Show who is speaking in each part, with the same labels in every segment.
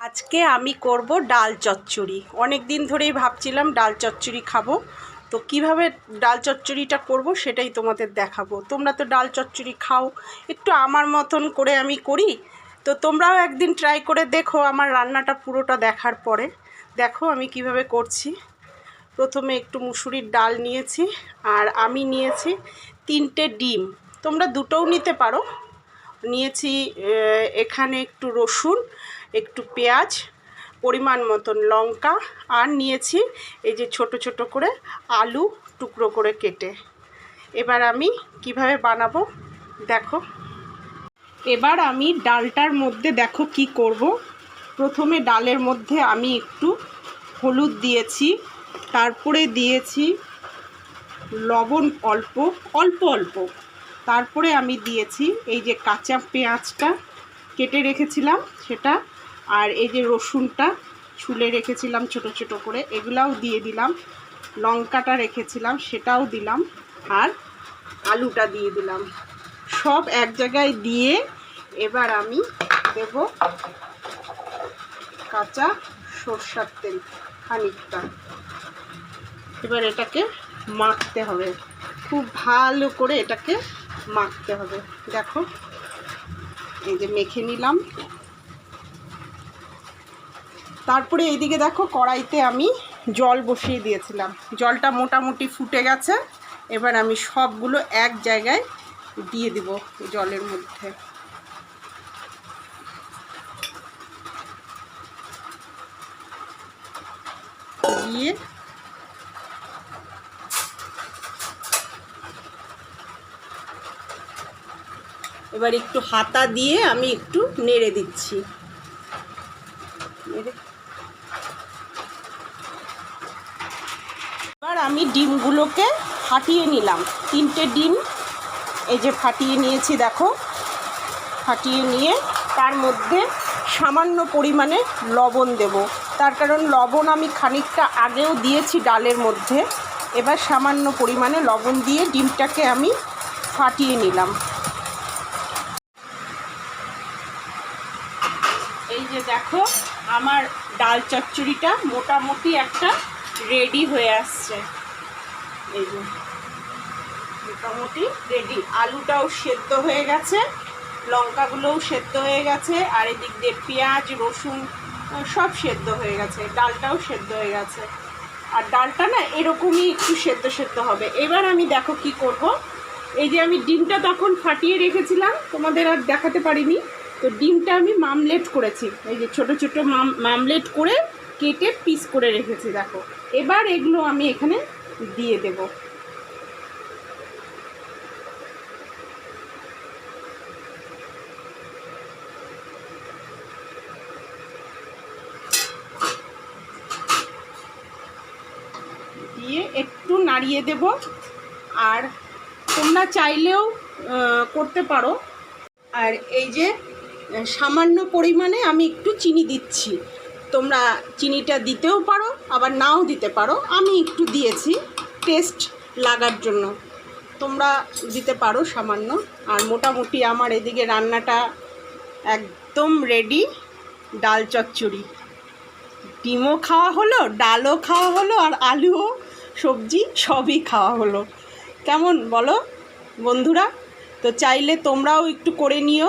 Speaker 1: আজকে আমি করব ডাল চচ্চড়ি। অনেক দিন ধরেই ভাবছিলাম ডাল চচ্চড়ি খাবো, তো কিভাবে ডাল চচ্চড়িটা করব সেটাই তোমাদের দেখাবো। তোমরা তো ডাল চচ্চড়ি খাও, একটু আমার মতন করে আমি করি, তো তোমরাও একদিন ট্রাই করে দেখো। আমার রান্নাটা পুরোটা দেখার পরে দেখো আমি কিভাবে করছি। প্রথমে একটু মুসুরির ডাল নিয়েছি, আর আমি নিয়েছি 3টে ডিম, তোমরা দুটোও নিতে পারো। নিয়েছি এখানে একটু রসুন, একটু পেঁয়াজ, পরিমাণ মতন লঙ্কা, আর নিয়েছি এই যে ছোট ছোট করে আলু টুকরো করে কেটে। এবার আমি কিভাবে বানাবো দেখো। এবার আমি ডালটার মধ্যে দেখো কি করব। প্রথমে ডালের মধ্যে আমি একটু হলুদ দিয়েছি, তারপরে দিয়েছি লবণ অল্প অল্প অল্প, তারপরে আমি দিয়েছি এই যে কাঁচা পেঁয়াজটা কেটে রেখেছিলাম সেটা, আর এই যে রসুনটা ছুলে রেখেছিলাম ছোট ছোট করে, এগুলাও দিয়ে দিলাম। লঙ্কাটা রেখেছিলাম সেটাও দিলাম, আর আলুটা দিয়ে দিলাম। সব এক জায়গায় দিয়ে এবার আমি দেব কাঁচা সরষের তেল খানিকটা। এবার এটাকে মাখতে হবে, খুব ভালো করে এটাকে মাখতে হবে। দেখো এই যে মেখে নিলাম। তারপরে এইদিকে দেখো কড়াইতে আমি জল বসিয়ে দিয়েছিলাম, জলটা মোটামুটি ফুটে গেছে। এবার আমি সবগুলো এক জায়গায় দিয়ে দিব জলের মধ্যে। দিয়ে এবার একটু হাতা দিয়ে আমি একটু নেড়ে দিচ্ছি। এবার আমি ডিমগুলোকে ফাটিয়ে নিলাম, 3টে ডিম এই যে ফাটিয়ে নিয়েছি দেখো। ফাটিয়ে নিয়ে তার মধ্যে সামান্য পরিমাণে লবণ দেব, তার কারণ লবণ আমি খানিকটা আগেও দিয়েছি ডালের মধ্যে। এবার সামান্য পরিমাণে লবণ দিয়ে ডিমটাকে আমি ফাটিয়ে নিলাম। এই যে দেখো আমার ডাল চচ্চড়িটা মোটামুটি একটা রেডি হয়ে আসছে। এই যে মোটামুটি রেডি, আলুটাও সেদ্ধ হয়ে গেছে, লঙ্কাগুলোও সেদ্ধ হয়ে গেছে, আর এদিক দিয়ে পেঁয়াজ রসুন সব সেদ্ধ হয়ে গেছে, ডালটাও সেদ্ধ হয়ে গেছে। আর ডালটা না এরকমই একটু সেদ্ধ সেদ্ধ হবে। এবার আমি দেখো কি করব। এই যে আমি ডিমটা তখন ফাটিয়ে রেখেছিলাম, তোমাদের আর দেখাতে পারিনি, তো ডিমটা আমি মামলেট করেছি, এই যে ছোট ছোট মামলেট করে কেটে পিস করে রেখেছি দেখো। এবার এগুলো আমি এখানে দিয়ে দেব। দিয়ে একটু নাড়িয়ে দেব। আর তোমরা চাইলেও করতে পারো। আর এই যে সামান্য পরিমাণে আমি একটু চিনি দিচ্ছি, তোমরা চিনিটা দিতেও পারো আবার নাও দিতে পারো, আমি একটু দিয়েছি টেস্ট লাগার জন্য, তোমরা দিতে পারো সামান্য। আর মোটামুটি আমার এদিকে রান্নাটা একদম রেডি। ডাল চচ্চড়ি, ডিমও খাওয়া হলো, ডালও খাওয়া হলো, আর আলুও সবজি সবই খাওয়া হলো। কেমন বলো বন্ধুরা? তো চাইলে তোমরাও একটু করে নিও।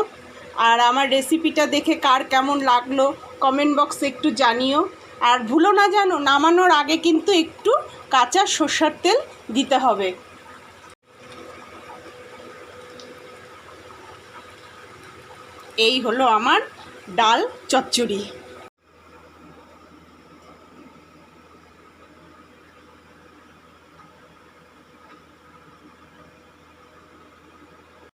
Speaker 1: আর আমার রেসিপিটা দেখে কার কেমন লাগলো কমেন্ট বক্সে একটু জানিও। আর ভুলো না জানো, নামানোর আগে কিন্তু একটু কাঁচা সরষের তেল দিতে হবে। এই হলো আমার ডাল চচ্চড়ি।